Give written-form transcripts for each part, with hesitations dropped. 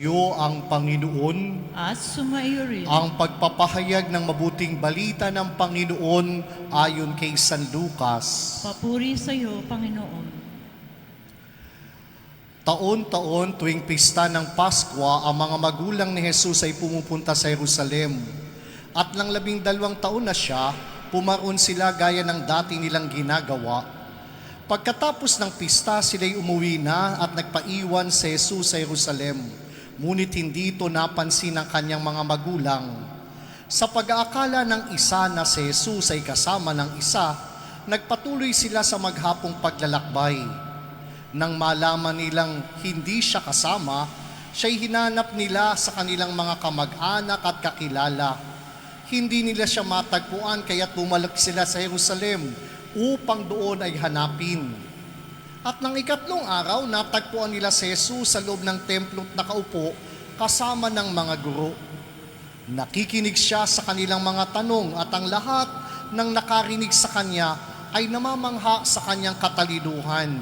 Iyo ang Panginoon, at sumaiyo rin. ang pagpapahayag ng mabuting balita ng Panginoon ayon kay San Lucas. Papuri sa iyo, Panginoon. Taon-taon tuwing pista ng Pasko, ang mga magulang ni Jesus ay pumupunta sa Jerusalem. At nang 12 taon na siya, pumaroon sila gaya ng dati nilang ginagawa. Pagkatapos ng pista, sila'y umuwi na at nagpaiwan sa Jesus sa Jerusalem. Ngunit hindi ito napansin ng kanyang mga magulang. Sa pag-aakala ng isa na si Jesus ay kasama ng isa, nagpatuloy sila sa maghapong paglalakbay. Nang malaman nilang hindi siya kasama, siya'y hinanap nila sa kanilang mga kamag-anak at kakilala. Hindi nila siya matagpuan kaya tumalak sila sa Jerusalem upang doon ay hanapin. At nang ikatlong araw, natagpuan nila si Jesus sa loob ng templo't nakaupo kasama ng mga guro. Nakikinig siya sa kanilang mga tanong at ang lahat ng nakarinig sa kanya ay namamangha sa kanyang katalinuhan.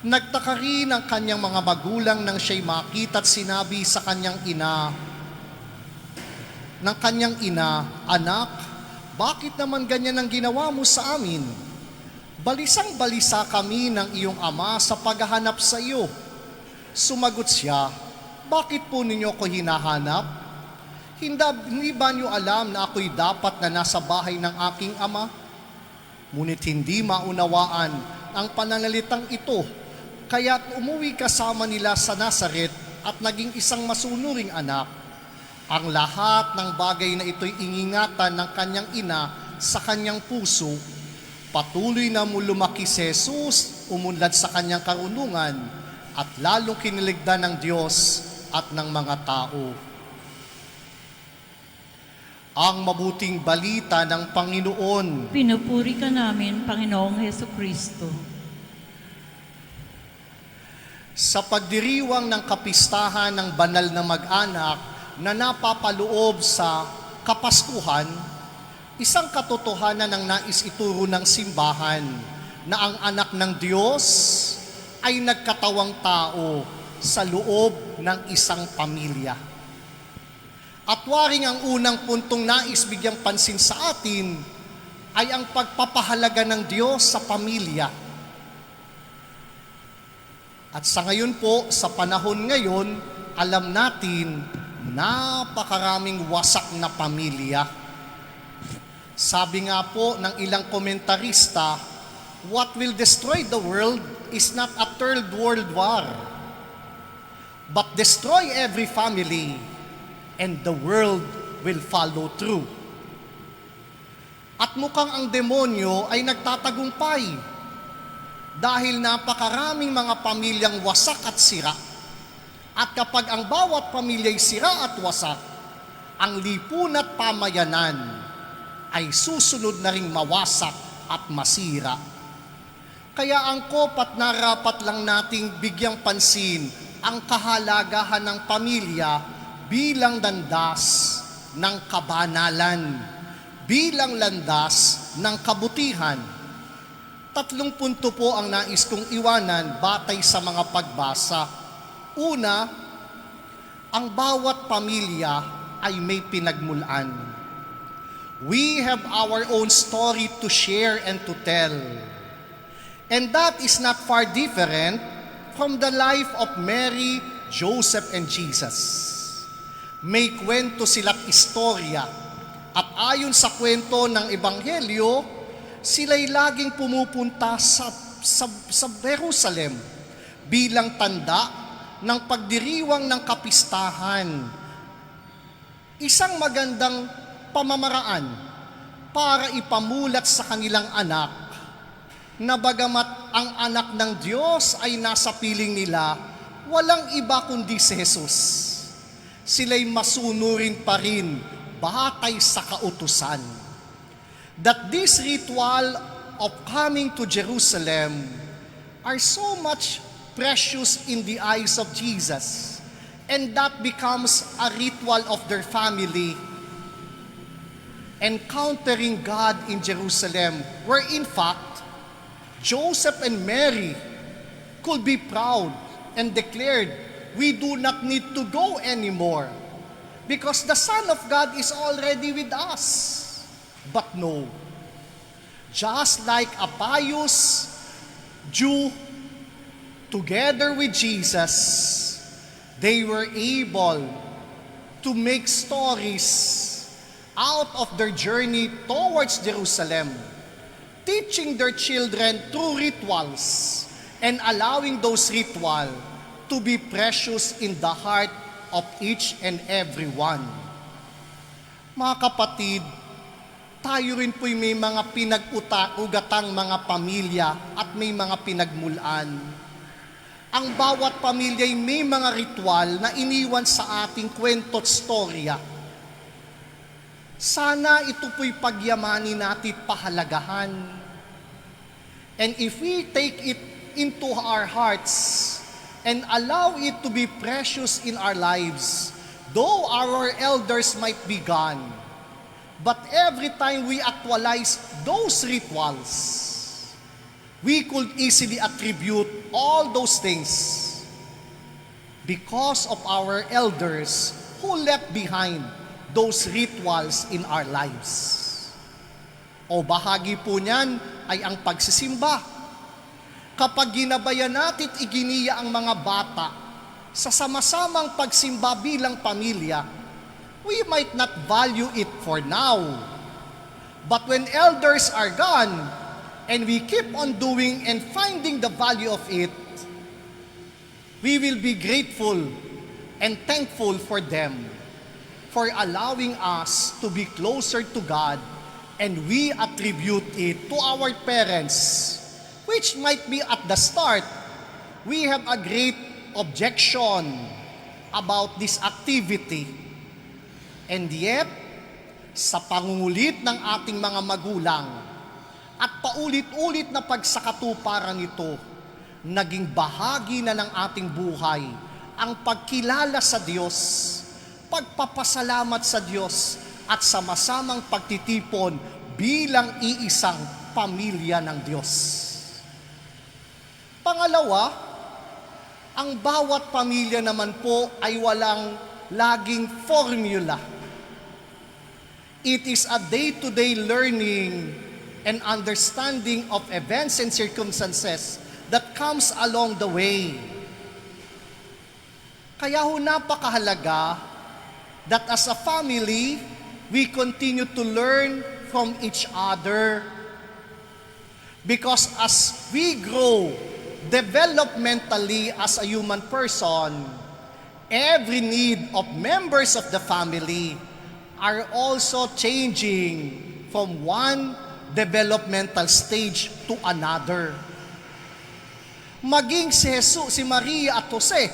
Nagtaka rin ang kanyang mga magulang nang siya'y makita at sinabi sa kanyang ina, "Anak, bakit naman ganyan ang ginawa mo sa amin? Balisang-balisa kami ng iyong ama sa paghahanap sa iyo." Sumagot siya, "Bakit po ninyo ko hinahanap? Hindi ba niyo alam na ako'y dapat na nasa bahay ng aking ama?" Ngunit hindi maunawaan ang pananalitang ito, kaya't umuwi kasama nila sa Nazaret at naging isang masunuring anak. Ang lahat ng bagay na ito'y ingingatan ng kanyang ina sa kanyang puso. Patuloy na lumaki si Jesus, umunlad sa kanyang karunungan, at lalong kiniligdan ng Diyos at ng mga tao. Ang mabuting balita ng Panginoon. Pinupuri ka namin, Panginoong Hesukristo. Sa pagdiriwang ng kapistahan ng banal na mag-anak na napapaloob sa Kapaskuhan, isang katotohanan ang nais ituro ng simbahan na ang anak ng Diyos ay nagkatawang tao sa loob ng isang pamilya. At waring ang unang puntong nais bigyang pansin sa atin ay ang pagpapahalaga ng Diyos sa pamilya. At sa ngayon po, sa panahon ngayon, alam natin napakaraming wasak na pamilya. Sabi nga po ng ilang komentarista, what will destroy the world is not a third world war, but destroy every family, and the world will follow through. At mukhang ang demonyo ay nagtatagumpay dahil napakaraming mga pamilyang wasak at sira. At kapag ang bawat pamilya'y sira at wasak, ang lipunan at pamayanan ay susunod na ring mawasak at masira. Kaya angkop at narapat lang nating bigyang pansin ang kahalagahan ng pamilya bilang landas ng kabanalan, bilang landas ng kabutihan. 3 punto po ang nais kong iwanan batay sa mga pagbasa. Una, ang bawat pamilya ay may pinagmulan. We have our own story to share and to tell. And that is not far different from the life of Mary, Joseph, and Jesus. May kwento sila't istorya. At ayon sa kwento ng Ebanghelyo, sila'y laging pumupunta sa Jerusalem bilang tanda ng pagdiriwang ng kapistahan. Isang magandang pamamaraan para ipamulat sa kanilang anak na bagamat ang anak ng Diyos ay nasa piling nila, walang iba kundi si Jesus. Sila'y masunurin pa rin batay sa kautusan. That this ritual of coming to Jerusalem are so much precious in the eyes of Jesus, and that becomes a ritual of their family, encountering God in Jerusalem, where in fact, Joseph and Mary could be proud and declared we do not need to go anymore because the Son of God is already with us. But no, just like a pious Jew together with Jesus, they were able to make stories out of their journey towards Jerusalem, teaching their children through rituals and allowing those rituals to be precious in the heart of each and every one. Mga kapatid, tayo rin po'y may mga pinag-ugatang mga pamilya at may mga pinagmulan. Ang bawat pamilya'y may mga ritual na iniwan sa ating kwento't storya. Sana ito po'y pagyamanin natin pahalagahan. And if we take it into our hearts and allow it to be precious in our lives, though our elders might be gone, but every time we actualize those rituals, we could easily attribute all those things because of our elders who left behind those rituals in our lives. O bahagi po niyan ay ang pagsisimba. Kapag ginabayan natin iginiya ang mga bata sa sama-samang pagsimba bilang pamilya, we might not value it for now. But when elders are gone, and we keep on doing and finding the value of it, we will be grateful and thankful for them for allowing us to be closer to God, and we attribute it to our parents, which might be at the start, we have a great objection about this activity. And yet, sa pangungulit ng ating mga magulang at paulit-ulit na pagsakatuparan nito, naging bahagi na ng ating buhay ang pagkilala sa Diyos, pagpapasalamat sa Diyos at sama-samang pagtitipon bilang iisang pamilya ng Diyos. Pangalawa, ang bawat pamilya naman po ay walang laging formula. It is a day-to-day learning and understanding of events and circumstances that comes along the way. Kaya ho napakahalaga that as a family, we continue to learn from each other. Because as we grow developmentally as a human person, every need of members of the family are also changing from one developmental stage to another. Maging si Maria at Jose,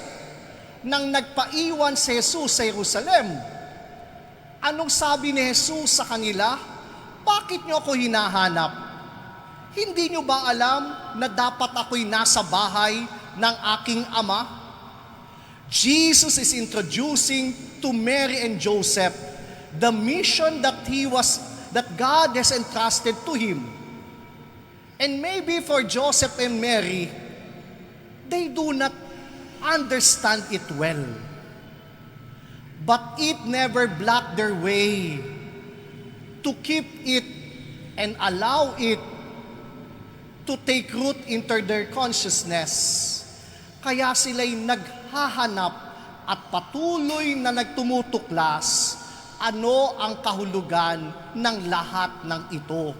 nang nagpaiwan si Jesus sa Jerusalem, anong sabi ni Jesus sa kanila? Bakit niyo ako hinahanap? Hindi niyo ba alam na dapat ako'y nasa bahay ng aking ama? Jesus is introducing to Mary and Joseph the mission that God has entrusted to him. And maybe for Joseph and Mary, they do not understand it well. But it never blocked their way to keep it and allow it to take root into their consciousness. Kaya sila'y naghahanap at patuloy na nagtumutuklas ano ang kahulugan ng lahat ng ito.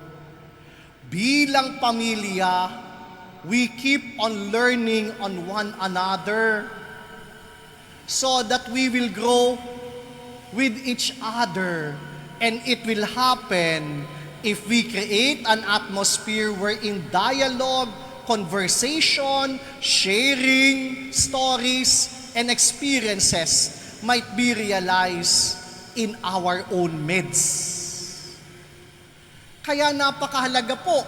Bilang pamilya, we keep on learning on one another so that we will grow with each other. And it will happen if we create an atmosphere wherein dialogue, conversation, sharing stories, and experiences might be realized in our own midst. Kaya napakahalaga po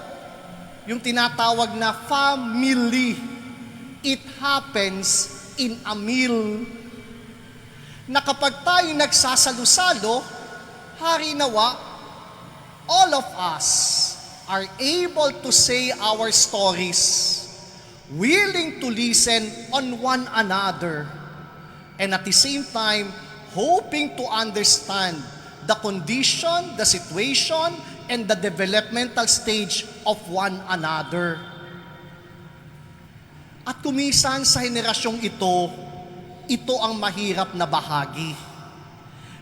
yung tinatawag na family. It happens in a meal. Na kapag tayo nagsasalo-salo, hari nawa, all of us are able to say our stories, willing to listen on one another, and at the same time, hoping to understand the condition, the situation, and the developmental stage of one another. At kumisan sa henerasyong ito ang mahirap na bahagi.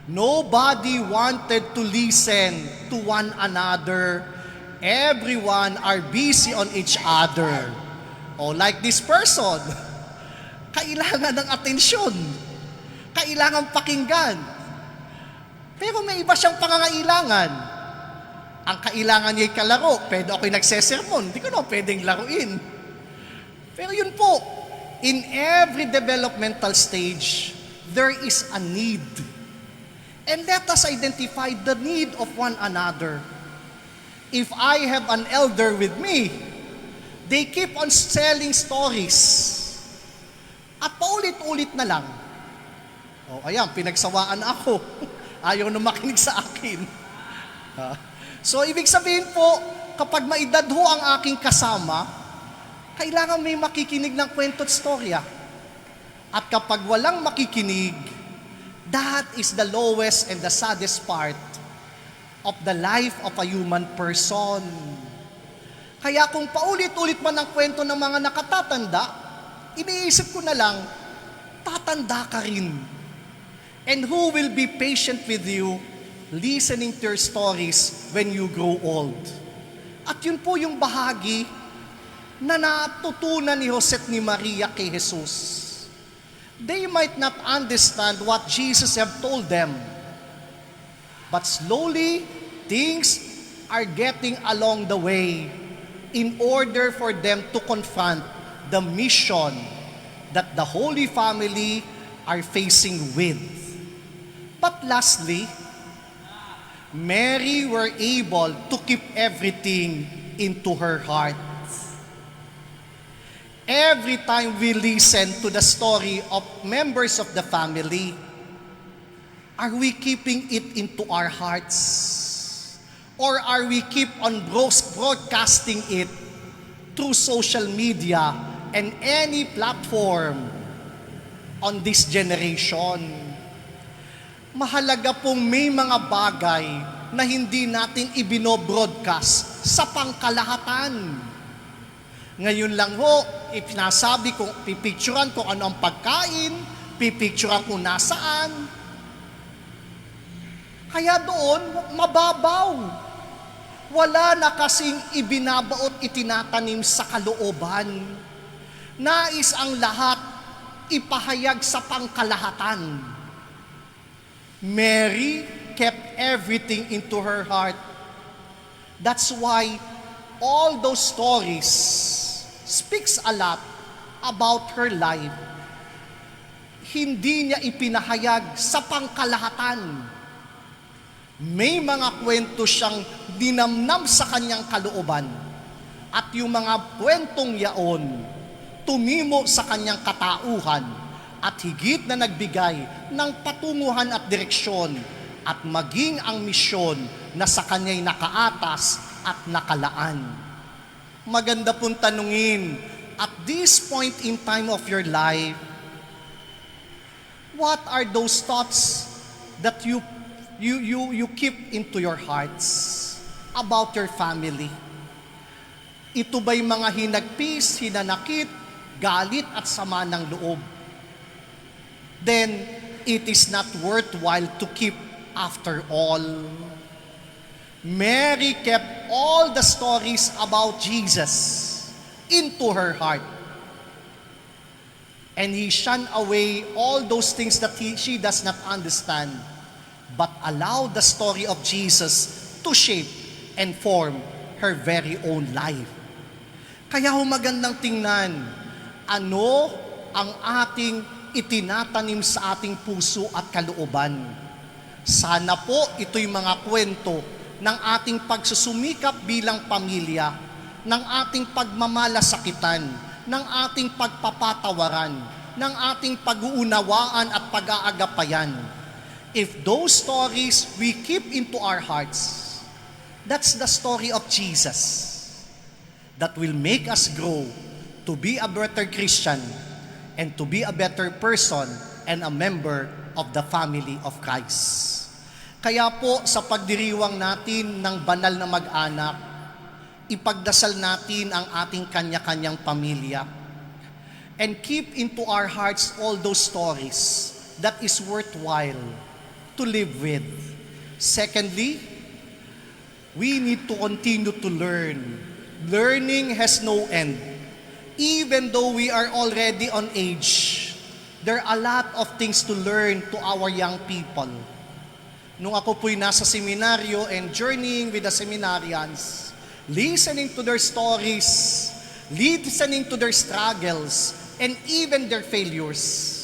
Nobody wanted to listen to one another. Everyone are busy on each other. Oh, like this person, kailangan ng atensyon. Kailangan pakinggan. Pero may iba siyang pangangailangan. Ang kailangan niya'y kalaro. Pwede ako'y nagsesermon. Hindi ko na pwedeng laruin. Pero yun po, in every developmental stage, there is a need. And let us identify the need of one another. If I have an elder with me, they keep on telling stories. At paulit-ulit na lang. O, ayan, pinagsawaan ako. Ayaw na makinig sa akin. So, ibig sabihin po, kapag maedad ho ang aking kasama, kailangan may makikinig ng kwento at storya. At kapag walang makikinig, that is the lowest and the saddest part of the life of a human person. Kaya kung paulit-ulit man ang kwento ng mga nakatatanda, iniisip ko na lang, tatanda ka rin. And who will be patient with you listening to your stories when you grow old? At yun po yung bahagi na natutunan ni Jose at ni Maria kay Jesus. They might not understand what Jesus have told them, but slowly, things are getting along the way in order for them to confront the mission that the Holy Family are facing with. But lastly, Mary were able to keep everything into her heart. Every time we listen to the story of members of the family, are we keeping it into our hearts? Or are we keep on broadcasting it through social media and any platform on this generation? Mahalaga pong may mga bagay na hindi natin ibino-broadcast sa pangkalahatan. Ngayon lang ho, ipinasabi kung pipicturan kung ano ang pagkain, pipicturan kung nasaan. Kaya doon, mababaw. Wala na kasing ibinabaot itinatanim sa kalooban. Nais ang lahat ipahayag sa pangkalahatan. Mary kept everything into her heart. That's why all those stories speaks a lot about her life. Hindi niya ipinahayag sa pangkalahatan. May mga kwento siyang dinamnam sa kanyang kalooban. At yung mga kwentong yaon, tumimo sa kanyang katauhan at higit na nagbigay ng patunguhan at direksyon at maging ang misyon na sa kanya'y nakaatas at nakalaan. Maganda pong tanungin, at this point in time of your life, what are those thoughts that you keep into your hearts about your family? Ito ba'y mga hinagpis, hinanakit, galit at sama ng loob? Then, it is not worthwhile to keep after all. Mary kept all the stories about Jesus into her heart. And he shunned away all those things that she does not understand, but allowed the story of Jesus to shape and form her very own life. Kaya magandang tingnan, ano ang ating itinatanim sa ating puso at kalooban. Sana po ito'y mga kwento ng ating pagsusumikap bilang pamilya, ng ating pagmamalasakitan, ng ating pagpapatawaran, ng ating pag-uunawaan at pag-aagapayan. If those stories we keep into our hearts, that's the story of Jesus that will make us grow to be a better Christian and to be a better person and a member of the family of Christ. Kaya po sa pagdiriwang natin ng banal na mag-anak, ipagdasal natin ang ating kanya-kanyang pamilya and keep into our hearts all those stories that is worthwhile to live with. Secondly, we need to continue to learn. Learning has no end. Even though we are already on age, there are a lot of things to learn to our young people. Nung ako po'y nasa seminaryo and journeying with the seminarians, listening to their stories, listening to their struggles, and even their failures,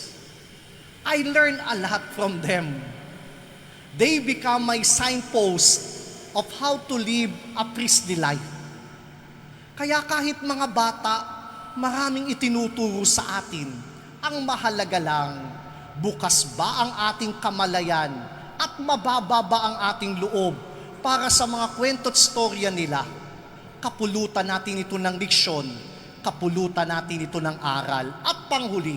I learned a lot from them. They become my signpost of how to live a priestly life. Kaya kahit mga bata, maraming itinuturo sa atin. Ang mahalaga lang, bukas ba ang ating kamalayan at mababa ba ang ating loob para sa mga kwento't storya nila? Kapulutan natin ito ng diksyon, kapulutan natin ito ng aral. At panghuli,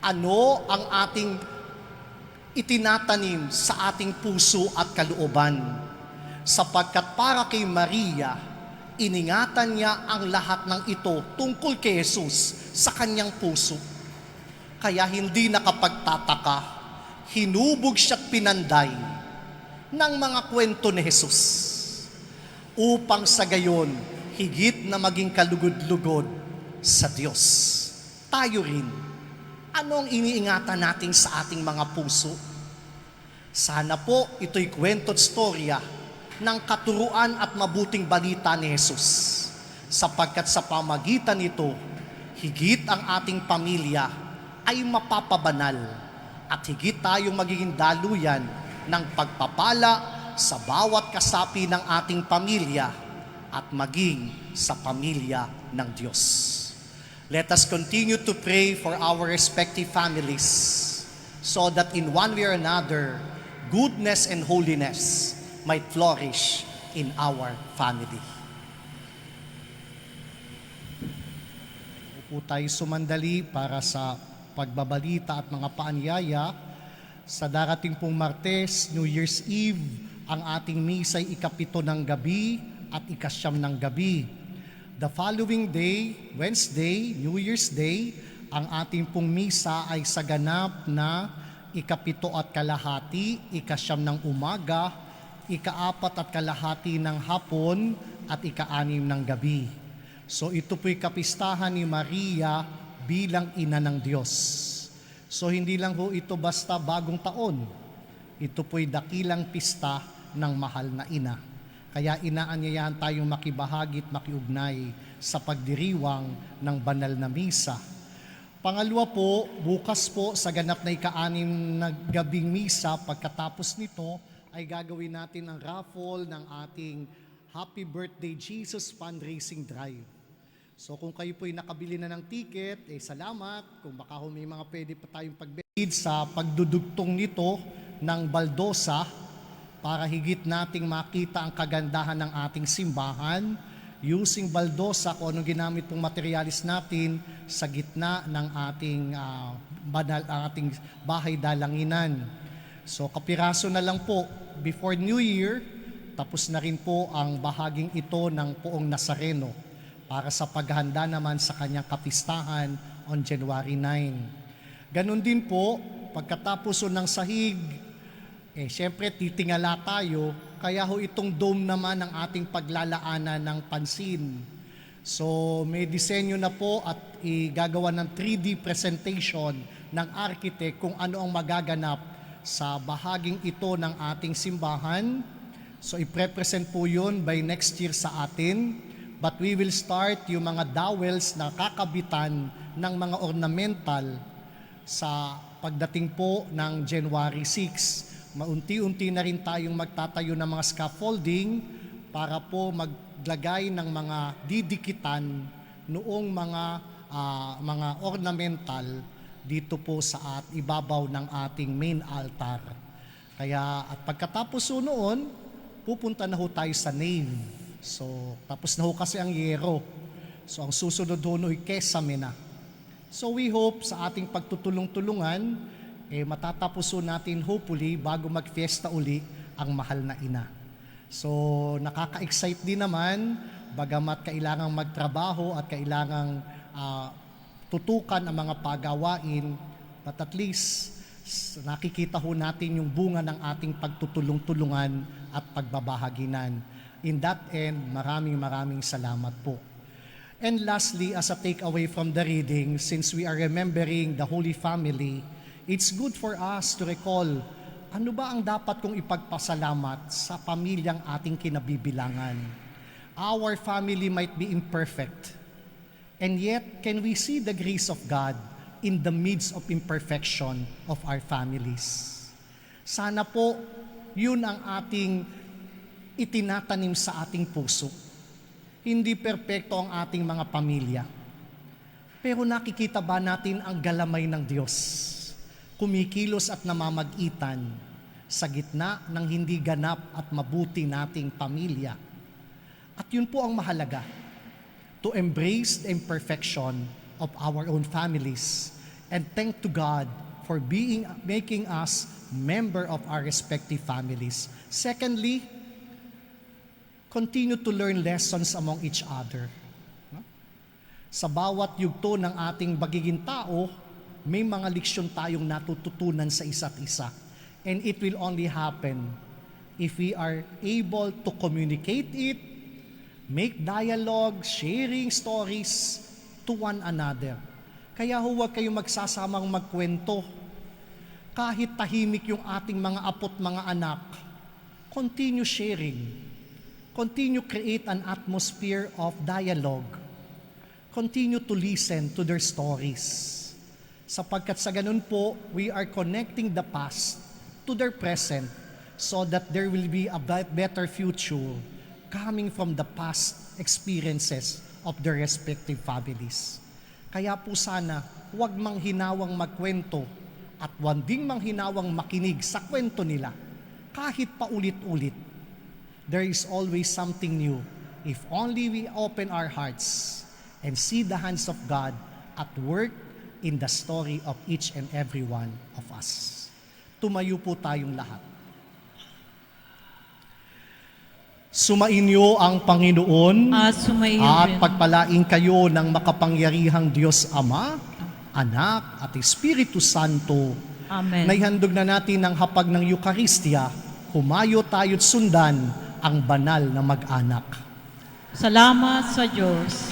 ano ang ating itinatanim sa ating puso at kalooban? Sapagkat para kay Maria, iningatan niya ang lahat ng ito tungkol kay Jesus sa kanyang puso. Kaya hindi nakapagtataka, hinubog siya't pinanday ng mga kwento ni Jesus upang sa gayon higit na maging kalugod-lugod sa Diyos. Tayo rin, ano ang iniingatan natin sa ating mga puso? Sana po ito'y kwento't storya ng katuruan at mabuting balita ni Jesus, sapagkat sa pamagitan nito, higit ang ating pamilya ay mapapabanal at higit tayong magiging daluyan ng pagpapala sa bawat kasapi ng ating pamilya at maging sa pamilya ng Diyos. Let us continue to pray for our respective families so that in one way or another, goodness and holiness might flourish in our family. Upo tayo sumandali para sa pagbabalita at mga paanyaya. Sa darating pong Martes, New Year's Eve, ang ating misa ay 7 ng gabi at 9 ng gabi. The following day, Wednesday, New Year's Day, ang ating pong misa ay sa ganap na 7 at kalahati, 9 ng umaga, 4 at kalahati ng hapon at 6 ng gabi. So ito po'y kapistahan ni Maria bilang ina ng Diyos. So hindi lang ho ito basta bagong taon. Ito po'y dakilang pista ng mahal na ina. Kaya inaanyayahan tayong makibahagi at makiugnay sa pagdiriwang ng banal na misa. Pangalawa po, bukas po sa ganap na 6 na gabing misa, pagkatapos nito ay gagawin natin ang raffle ng ating Happy Birthday Jesus Fundraising Drive. So kung kayo po'y nakabili na ng ticket, salamat. Kung baka may mga pwede pa tayong pagbigay sa pagdudugtong nito ng baldosa para higit nating makita ang kagandahan ng ating simbahan using baldosa kung anong ginamit pong materialis natin sa gitna ng ating ating bahay dalanginan. So kapiraso na lang po before New Year, tapos na rin po ang bahaging ito ng Poong Nazareno para sa paghahanda naman sa kanyang kapistahan on January 9. Ganon din po, pagkatapos ng sahig, syempre titingala tayo, kaya ho itong dome naman ang ating paglalaanan ng pansin. So may disenyo na po at igagawa ng 3D presentation ng architect kung ano ang magaganap sa bahaging ito ng ating simbahan. So ipre-present po yun by next year sa atin. But we will start yung mga dowels na kakabitan ng mga ornamental sa pagdating po ng January 6. Maunti-unti na rin tayong magtatayo ng mga scaffolding para po maglagay ng mga didikitan noong mga ornamental dito po sa ibabaw ng ating main altar. Kaya at pagkatapos noon, pupunta na ho tayo sa nave. So, tapos na ho kasi ang yero. So, ang susunod ho ay kesame na. So we hope sa ating pagtutulong-tulungan, matatapuso natin hopefully bago mag-fiesta uli ang mahal na ina. So nakaka-excite din naman, bagamat kailangang magtrabaho at kailangang tutukan ang mga pagawain, but at least nakikita ho natin yung bunga ng ating pagtutulong-tulungan at pagbabahaginan. In that end, maraming salamat po. And lastly, as a takeaway from the reading, since we are remembering the Holy Family, it's good for us to recall, ano ba ang dapat kong ipagpasalamat sa pamilyang ating kinabibilangan? Our family might be imperfect, and yet can we see the grace of God in the midst of imperfection of our families? Sana po, yun ang ating itinatanim sa ating puso. Hindi perpekto ang ating mga pamilya. Pero nakikita ba natin ang galamay ng Diyos? Kumikilos at namamagitan sa gitna ng hindi ganap at mabuti nating pamilya. At yun po ang mahalaga, to embrace the imperfection of our own families and thank to God for making us member of our respective families. Secondly, continue to learn lessons among each other. Sa bawat yugto ng ating pagiging tao, may mga leksyon tayong natututunan sa isa't isa. And it will only happen if we are able to communicate it, make dialogue, sharing stories to one another. Kaya huwag kayong magsasamang magkwento. Kahit tahimik yung ating mga apo't mga anak, continue sharing. Continue create an atmosphere of dialogue. Continue to listen to their stories. Sapagkat sa ganun po, we are connecting the past to their present so that there will be a better future coming from the past experiences of their respective families. Kaya po sana, huwag manghinawang magkwento at huwag ding manghinawang makinig sa kwento nila kahit paulit-ulit. There is always something new if only we open our hearts and see the hands of God at work in the story of each and every one of us. Tumayo po tayong lahat. Sumainyo ang Panginoon At sumaiyo at rin. pagpalain kayo ng makapangyarihang Diyos Ama, Anak at Espiritu Santo. Amen. Naihandog na natin ang hapag ng Eucharistia, humayo tayo't sundan ang banal na mag-anak. Salamat sa Diyos.